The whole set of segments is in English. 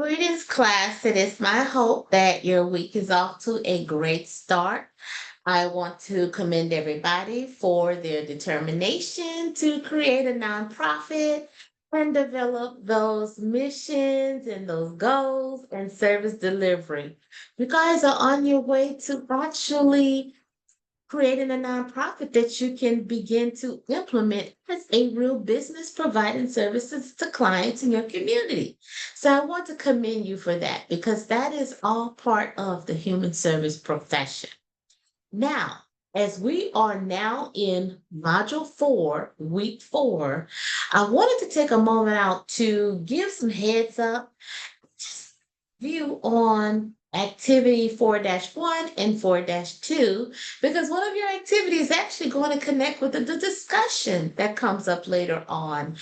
Greetings, class. It is my hope that your week is off to a great start. I want to commend everybody for their determination to create a nonprofit and develop those missions and those goals and service delivery. You guys are on your way to actually creating a nonprofit that you can begin to implement as a real business providing services to clients in your community. So I want to commend you for that because that is all part of the human service profession. Now, as we are now in module 4, week 4, I wanted to take a moment out to give some heads up view on activity 4-1 and 4-2 because one of your activities is actually going to connect with the discussion that comes up later on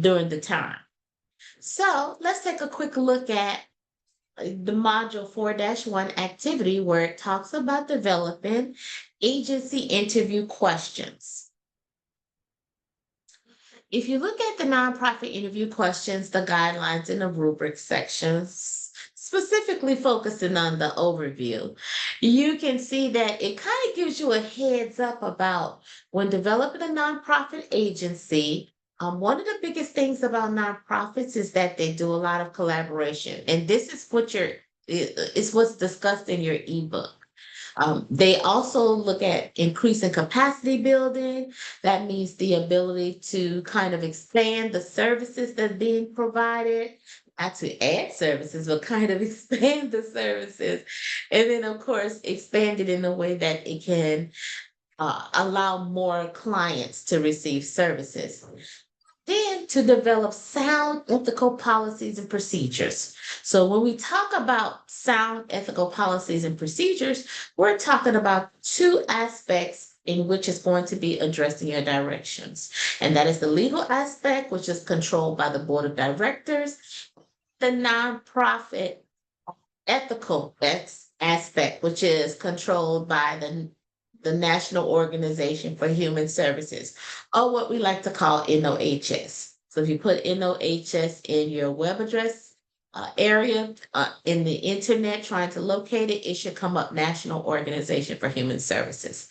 during the time. So let's take a quick look at the module 4-1 activity where it talks about developing agency interview questions. If you look at the nonprofit interview questions, the guidelines, and the rubric sections, specifically focusing on the overview, you can see that it kind of gives you a heads up about when developing a nonprofit agency. One of the biggest things about nonprofits is that they do a lot of collaboration, and this is it's what's discussed in your ebook. They also look at increasing capacity building. That means the ability to kind of expand the services that are being provided, not to add services, but kind of expand the services. And then, of course, expand it in a way that it can allow more clients to receive services. Then to develop sound ethical policies and procedures. So when we talk about sound ethical policies and procedures, we're talking about two aspects in which is going to be addressing your directions. And that is the legal aspect, which is controlled by the board of directors, the nonprofit ethical aspect, which is controlled by the National Organization for Human Services, or what we like to call NOHS. So if you put NOHS in your web address area in the internet trying to locate it, it should come up National Organization for Human Services.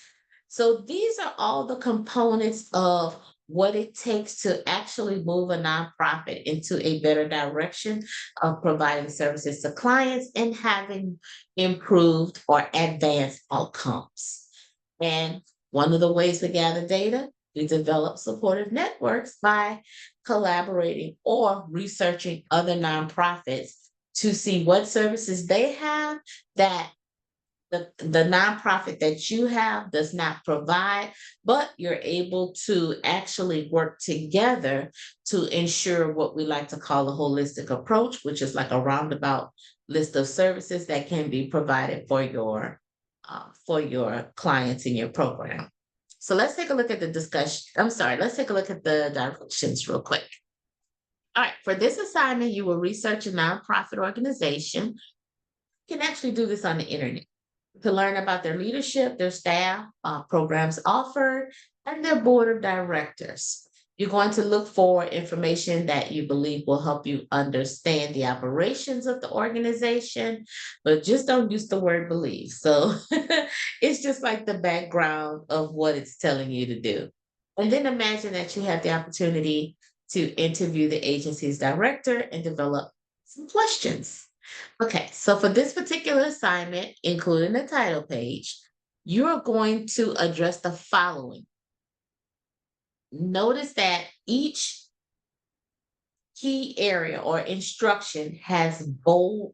So these are all the components of what it takes to actually move a nonprofit into a better direction of providing services to clients and having improved or advanced outcomes. And one of the ways we gather data, we develop supportive networks by collaborating or researching other nonprofits to see what services they have that the nonprofit that you have does not provide, but you're able to actually work together to ensure what we like to call a holistic approach, which is like a roundabout list of services that can be provided for your clients in your program. So let's take a look at the discussion. I'm sorry, let's take a look at the directions real quick. All right, for this assignment, you will research a nonprofit organization. You can actually do this on the internet to learn about their leadership, their staff, programs offered, and their board of directors. You're going to look for information that you believe will help you understand the operations of the organization, but just don't use the word believe. So it's just like the background of what it's telling you to do. And then imagine that you have the opportunity to interview the agency's director and develop some questions. Okay, so for this particular assignment, including the title page, you're going to address the following. Notice that each key area or instruction has bold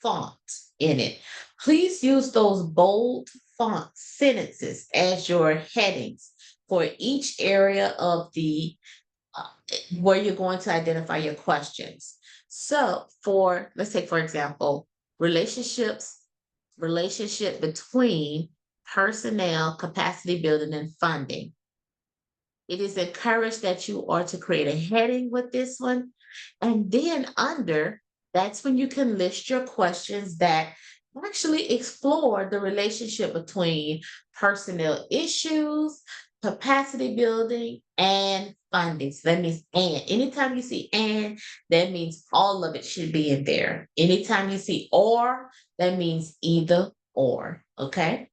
font in it. Please use those bold font sentences as your headings for each area of the where you're going to identify your questions. So let's take, for example, relationship between personnel, capacity building, and funding. It is encouraged that you are to create a heading with this one. And then that's when you can list your questions that actually explore the relationship between personnel issues, capacity building, and funding. So that means and. Anytime you see and, that means all of it should be in there. Anytime you see or, that means either or. Okay.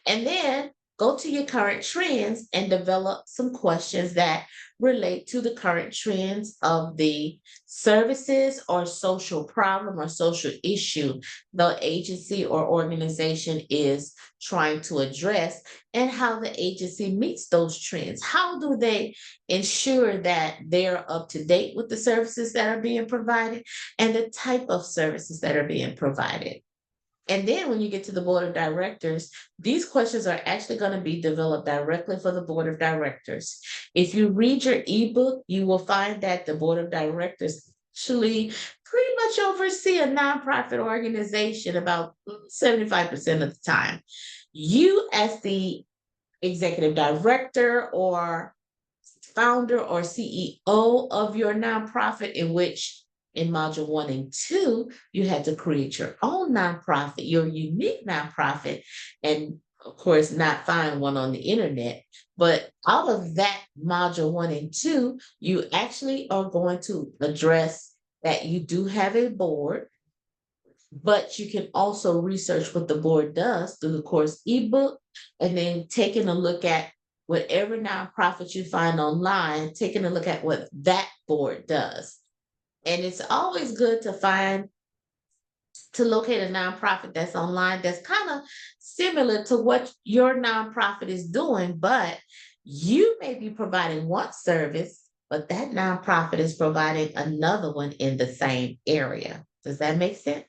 And then go to your current trends and develop some questions that relate to the current trends of the services or social problem or social issue the agency or organization is trying to address, and how the agency meets those trends. How do they ensure that they're up to date with the services that are being provided and the type of services that are being provided? And then when you get to the board of directors, these questions are actually going to be developed directly for the board of directors. If you read your ebook, you will find that the board of directors actually pretty much oversee a nonprofit organization about 75% of the time. You, as the executive director or founder or CEO of your nonprofit, in which in module 1 and 2, you had to create your own nonprofit, your unique nonprofit, and of course, not find one on the internet. But out of that module 1 and 2, you actually are going to address that you do have a board, but you can also research what the board does through the course ebook, and then taking a look at whatever nonprofit you find online, taking a look at what that board does. And it's always good to locate a nonprofit that's online that's kind of similar to what your nonprofit is doing, but you may be providing one service, but that nonprofit is providing another one in the same area. Does that make sense?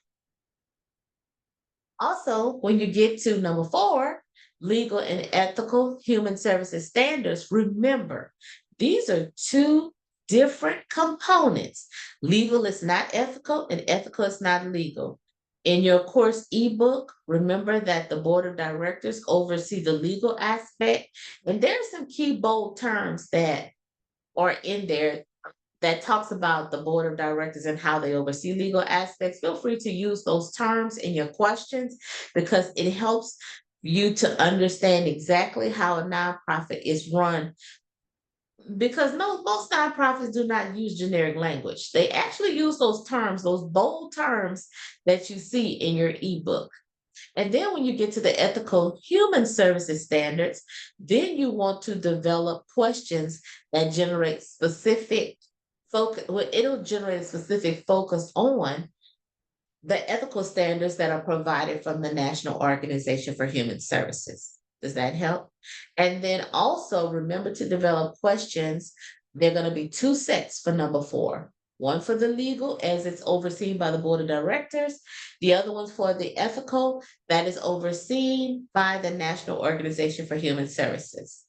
Also, when you get to number 4, legal and ethical human services standards, remember, these are two different components. Legal is not ethical, and ethical is not legal. In your course ebook, remember that the board of directors oversee the legal aspect, and there's some key bold terms that are in there that talks about the board of directors and how they oversee legal aspects. Feel free to use those terms in your questions because it helps you to understand exactly how a nonprofit is run. Because no, most nonprofits do not use generic language. They actually use those terms, those bold terms that you see in your ebook. And then when you get to the ethical human services standards, then you want to develop questions that generate specific focus. Well, it'll generate a specific focus on the ethical standards that are provided from the National Organization for Human Services. Does that help? And then also remember to develop questions. They're going to be two sets for number 4. One for the legal, as it's overseen by the board of directors. The other one's for the ethical, that is overseen by the National Organization for Human Services.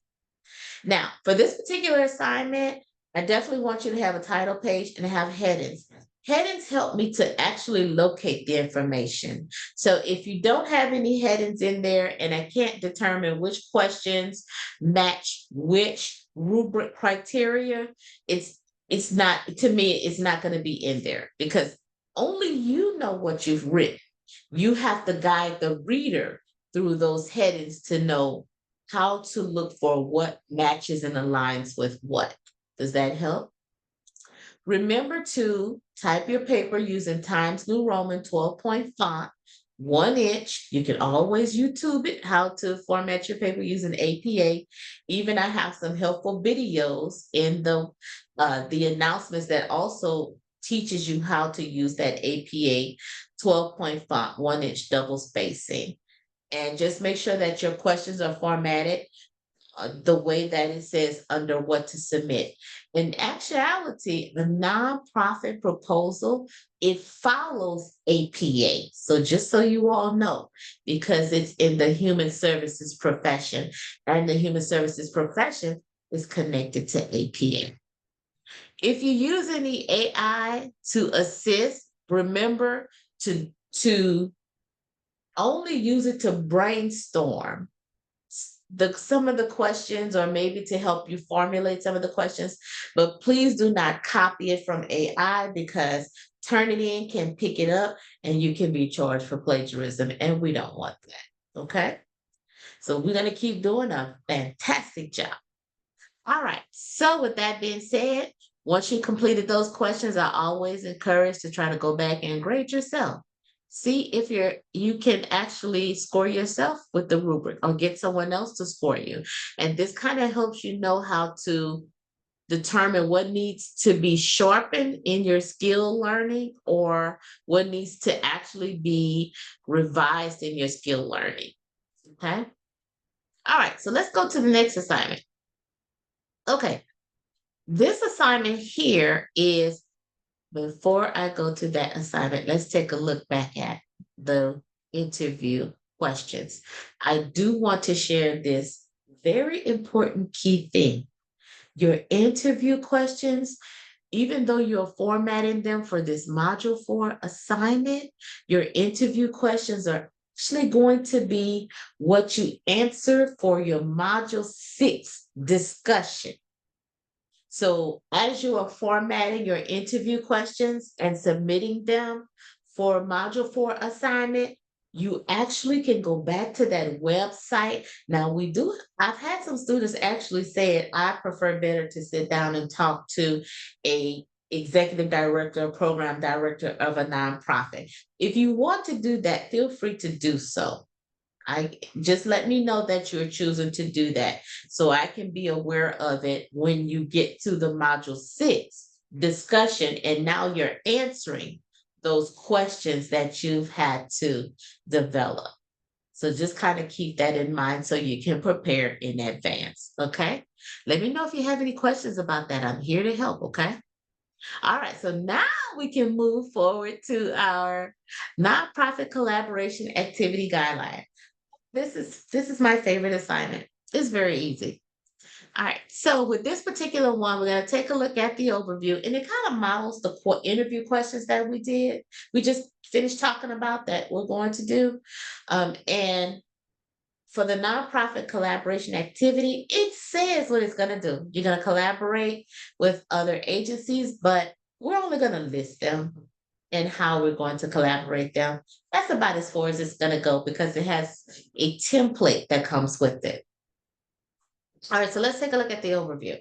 Now, for this particular assignment, I definitely want you to have a title page and have headings. Headings help me to actually locate the information. So if you don't have any headings in there and I can't determine which questions match which rubric criteria, it's not, to me, it's not going to be in there because only you know what you've written. You have to guide the reader through those headings to know how to look for what matches and aligns with what. Does that help? Remember to type your paper using Times New Roman 12-point font, 1 inch. You can always YouTube it, how to format your paper using APA. Even I have some helpful videos in the announcements that also teaches you how to use that APA 12-point font, 1 inch double spacing. And just make sure that your questions are formatted the way that it says under what to submit. In actuality, the nonprofit proposal, it follows APA. So just so you all know, because it's in the human services profession, and the human services profession is connected to APA. If you use any AI to assist, remember to only use it to brainstorm some of the questions, or maybe to help you formulate some of the questions, but please do not copy it from AI because Turnitin can pick it up and you can be charged for plagiarism, and we don't want that. Okay. So we're going to keep doing a fantastic job. All right. So with that being said, once you completed those questions, I always encourage to try to go back and grade yourself. See if you can actually score yourself with the rubric or get someone else to score you. And this kind of helps you know how to determine what needs to be sharpened in your skill learning or what needs to actually be revised in your skill learning. Okay. All right. So let's go to the next assignment. Okay. This assignment here is, before I go to that assignment, let's take a look back at the interview questions. I do want to share this very important key thing. Your interview questions, even though you're formatting them for this module 4 assignment, your interview questions are actually going to be what you answer for your module 6 discussion. So as you are formatting your interview questions and submitting them for module 4 assignment, you actually can go back to that website. Now I've had some students actually say it, I prefer better to sit down and talk to a executive director or program director of a nonprofit. If you want to do that, feel free to do so. I just let me know that you're choosing to do that so I can be aware of it when you get to the module 6 discussion and now you're answering those questions that you've had to develop. So just kind of keep that in mind so you can prepare in advance. Okay. Let me know if you have any questions about that. I'm here to help. Okay. All right. So now we can move forward to our nonprofit collaboration activity guideline. This is my favorite assignment. It's very easy. All right. So with this particular one, we're going to take a look at the overview, and it kind of models the interview questions that we did. We just finished talking about that we're going to do, and for the nonprofit collaboration activity, it says what it's going to do. You're going to collaborate with other agencies, but we're only going to list them and how we're going to collaborate them. That's about as far as it's going to go because it has a template that comes with it. All right, so let's take a look at the overview.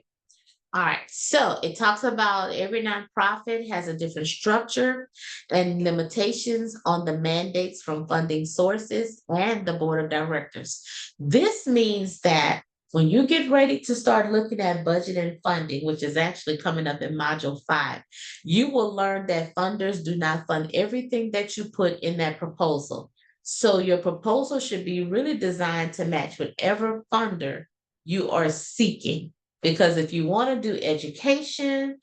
All right, so it talks about every nonprofit has a different structure and limitations on the mandates from funding sources and the board of directors. This means that when you get ready to start looking at budget and funding, which is actually coming up in module 5, you will learn that funders do not fund everything that you put in that proposal. So your proposal should be really designed to match whatever funder you are seeking. Because if you want to do education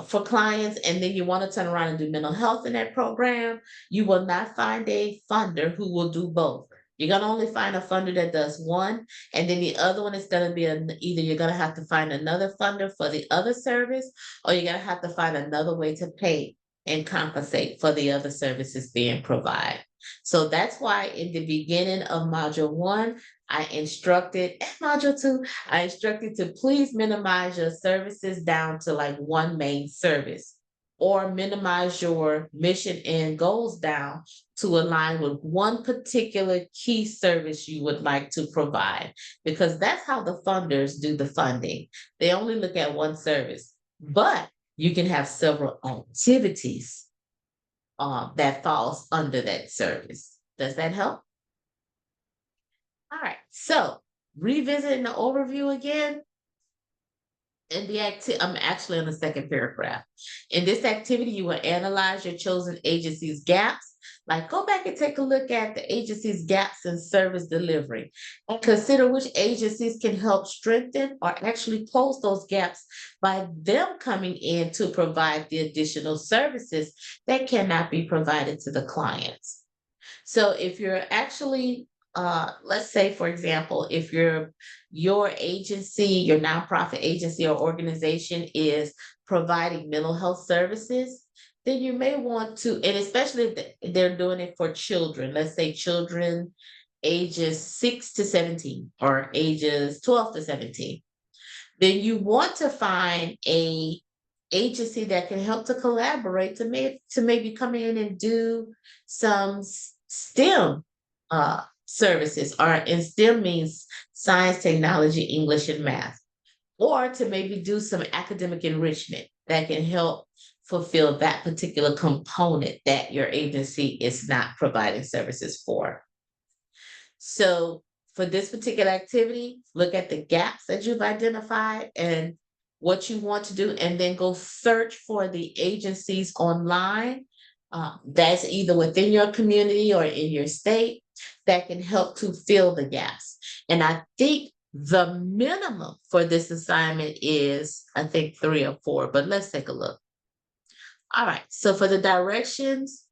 for clients and then you want to turn around and do mental health in that program, you will not find a funder who will do both. You're going to only find a funder that does one, and then the other one is going to be either you're going to have to find another funder for the other service, or you're going to have to find another way to pay and compensate for the other services being provided. So that's why in the beginning of module 1, I instructed, module 2, I instructed to please minimize your services down to like one main service or minimize your mission and goals down to align with one particular key service you would like to provide, because that's how the funders do the funding. They only look at one service, but you can have several activities that falls under that service. Does that help? All right. So revisiting the overview again. I'm actually on the second paragraph. In this activity, you will analyze your chosen agency's gaps. Like go back and take a look at the agency's gaps in service delivery and consider which agencies can help strengthen or actually close those gaps by them coming in to provide the additional services that cannot be provided to the clients. So if you're actually, let's say, for example, if your agency, your nonprofit agency or organization is providing mental health services, then you may want to, and especially if they're doing it for children, let's say children ages 6 to 17 or ages 12 to 17, then you want to find a agency that can help to collaborate to maybe come in and do some STEM services are in STEM means science, technology, English, and math, or to maybe do some academic enrichment that can help fulfill that particular component that your agency is not providing services for. So for this particular activity, look at the gaps that you've identified and what you want to do, and then go search for the agencies online that's either within your community or in your state that can help to fill the gaps. And I think the minimum for this assignment is, I think, 3 or 4, but let's take a look. All right, so for the directions,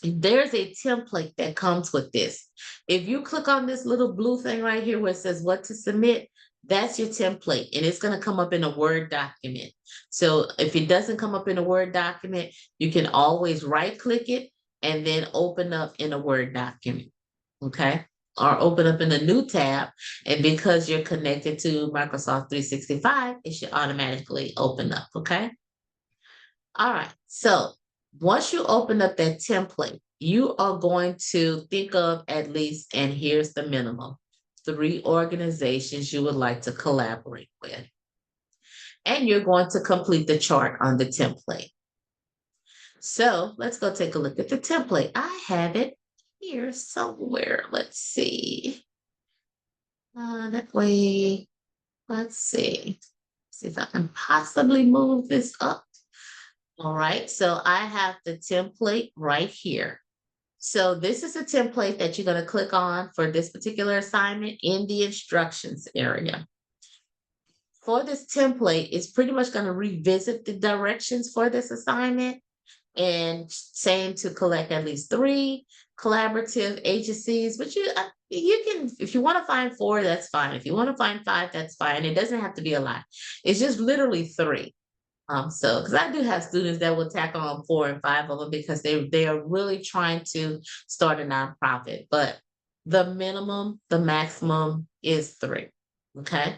there's a template that comes with this. If you click on this little blue thing right here where it says what to submit, that's your template, and it's going to come up in a Word document. So if it doesn't come up in a Word document, you can always right click it and then open up in a Word document. Okay. Or open up in a new tab. And because you're connected to Microsoft 365, it should automatically open up. Okay. All right. So once you open up that template, you are going to think of at least, and here's the minimum, 3 organizations you would like to collaborate with. And you're going to complete the chart on the template. So let's go take a look at the template. I have it here somewhere. Let's see. That way, let's see. See if I can possibly move this up. All right, so I have the template right here. So this is a template that you're going to click on for this particular assignment in the instructions area. For this template, it's pretty much going to revisit the directions for this assignment and saying to collect at least 3 collaborative agencies, but you can, if you want to find 4, that's fine. If you want to find 5, that's fine. It doesn't have to be a lot. It's just literally 3. So because I do have students that will tack on 4 and 5 of them because they are really trying to start a nonprofit, but the minimum, the maximum is 3. Okay.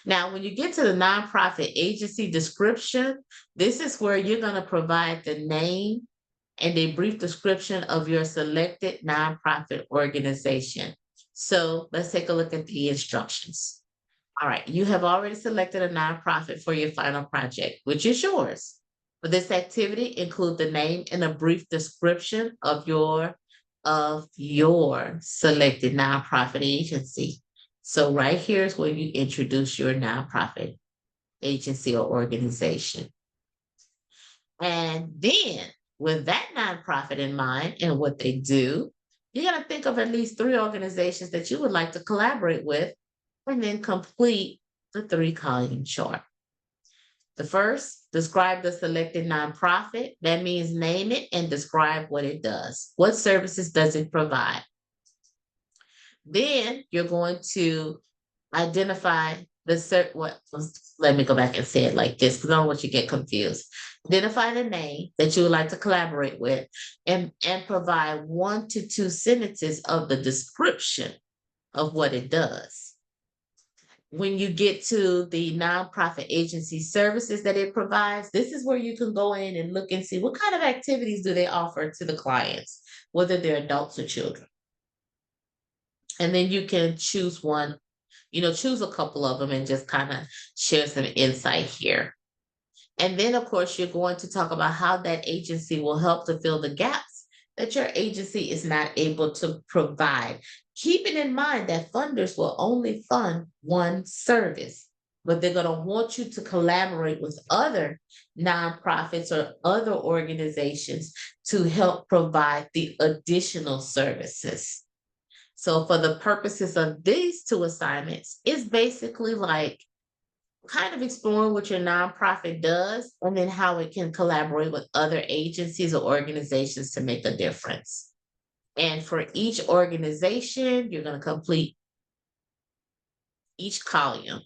Now, when you get to the nonprofit agency description, this is where you're going to provide the name and a brief description of your selected nonprofit organization. So let's take a look at the instructions. All right, you have already selected a nonprofit for your final project, which is yours. For this activity, include the name and a brief description of your selected nonprofit agency. So right here is where you introduce your nonprofit agency or organization. And then with that nonprofit in mind and what they do, you're going to think of at least 3 organizations that you would like to collaborate with and then complete the 3-column chart. The first, describe the selected nonprofit. That means name it and describe what it does. What services does it provide? Then you're going to identify let me go back and say it like this because I don't want you to get confused. Identify the name that you would like to collaborate with and provide 1 to 2 sentences of the description of what it does. When you get to the nonprofit agency services that it provides, this is where you can go in and look and see what kind of activities do they offer to the clients, whether they're adults or children. And then you can choose one, choose a couple of them and just kind of share some insight here. And then, of course, you're going to talk about how that agency will help to fill the gaps that your agency is not able to provide. Keeping in mind that funders will only fund one service, but they're going to want you to collaborate with other nonprofits or other organizations to help provide the additional services. So for the purposes of these 2 assignments, it's basically like kind of exploring what your nonprofit does and then how it can collaborate with other agencies or organizations to make a difference. And for each organization, you're going to complete each column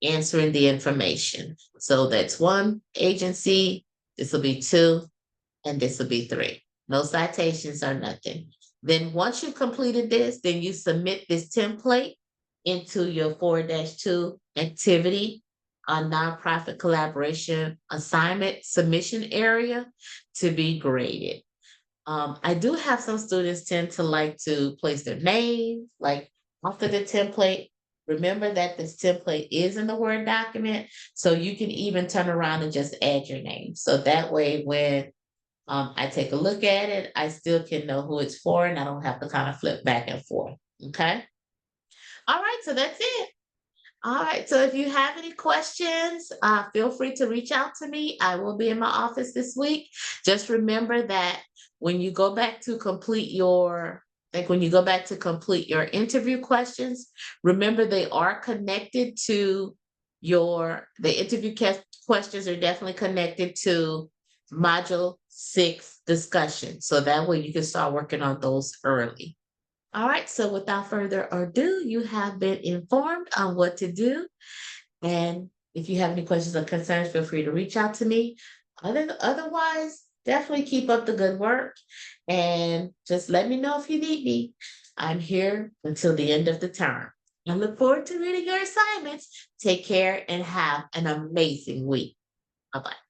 answering the information. So that's 1 agency, this will be 2, and this will be 3. No citations or nothing. Then once you've completed this, then you submit this template into your 4-2 activity on nonprofit collaboration assignment submission area to be graded. I do have some students tend to like to place their names like after the template. Remember that this template is in the Word document, so you can even turn around and just add your name. So that way, when I take a look at it, I still can know who it's for, and I don't have to kind of flip back and forth. Okay. All right. So that's it. All right. So if you have any questions, feel free to reach out to me. I will be in my office this week. Just remember that when you go back to complete your like when you go back to complete your interview questions, remember they are connected to the questions are definitely connected to module 6 discussion. So that way you can start working on those early. All right, so without further ado, you have been informed on what to do. And if you have any questions or concerns, feel free to reach out to me. Otherwise, definitely keep up the good work and just let me know if you need me. I'm here until the end of the term. I look forward to reading your assignments. Take care and have an amazing week. Bye bye.